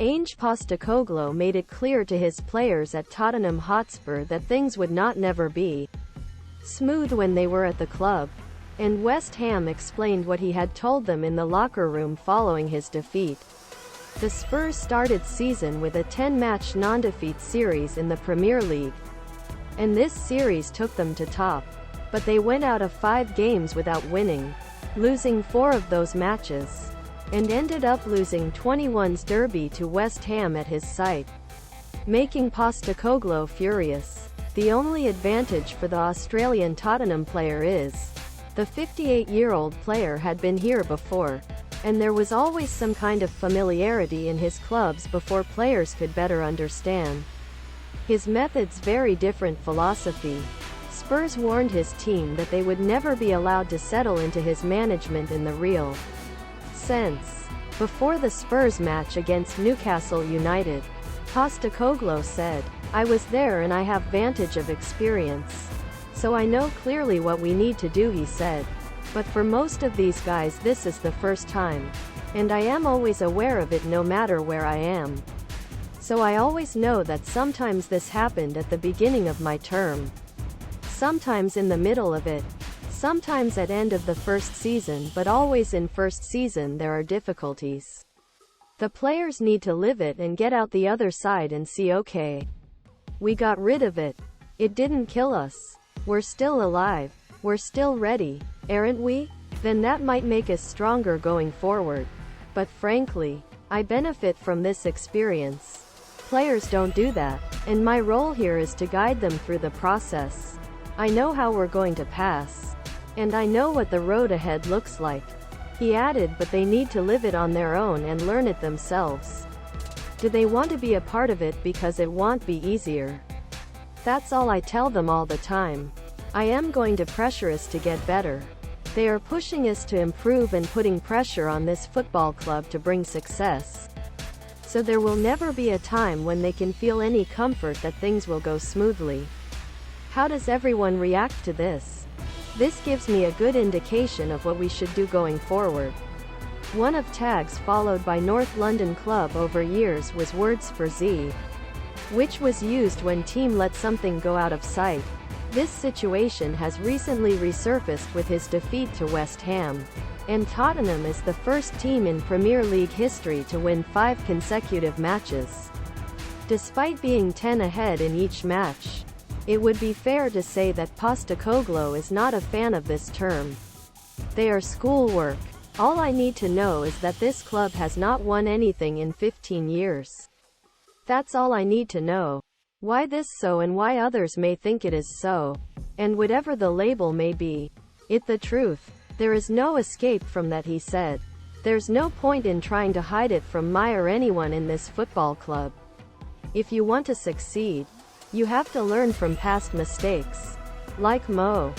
Ange Postecoglou made it clear to his players at Tottenham Hotspur that things would not never be smooth when they were at the club, and West Ham explained what he had told them in the locker room following his defeat. The Spurs started season with a 10-match non-defeat series in the Premier League, and this series took them to top. But they went out of 5 games without winning, losing 4 of those matches, and ended up losing 21's derby to West Ham at his site, making Postecoglou furious. The only advantage for the Australian Tottenham player is the 58-year-old player had been here before, and there was always some kind of familiarity in his clubs before players could better understand his methods. Very different philosophy. Spurs warned his team that they would never be allowed to settle into his management in the real sense. Before the Spurs match against Newcastle United, Postecoglou said, "I was there and I have vantage of experience. So I know clearly what we need to do," he said. "But for most of these guys this is the first time. And I am always aware of it no matter where I am. So I always know that sometimes this happened at the beginning of my term, sometimes in the middle of it, sometimes at end of the first season, but always in first season there are difficulties. The players need to live it and get out the other side and see, okay, we got rid of it. It didn't kill us. We're still alive. We're still ready, aren't we? Then that might make us stronger going forward. But frankly, I benefit from this experience. Players don't do that, and my role here is to guide them through the process. I know how we're going to pass, and I know what the road ahead looks like," he added. "But they need to live it on their own and learn it themselves. Do they want to be a part of it because it won't be easier? That's all I tell them all the time. I am going to pressure us to get better. They are pushing us to improve and putting pressure on this football club to bring success. So there will never be a time when they can feel any comfort that things will go smoothly. How does everyone react to this? This gives me a good indication of what we should do going forward." One of tags followed by North London club over years was word Spursy, which was used when team let something go out of sight. This situation has recently resurfaced with his defeat to West Ham, and Tottenham is the first team in Premier League history to win 5 consecutive matches, despite being 10 ahead in each match. It would be fair to say that Postecoglou is not a fan of this term. They are schoolwork. All I need to know is that this club has not won anything in 15 years. That's all I need to know. Why this so and why others may think it is so. And whatever the label may be, it's the truth. There is no escape from that," he said. "There's no point in trying to hide it from me or anyone in this football club. If you want to succeed, you have to learn from past mistakes. Like Mo.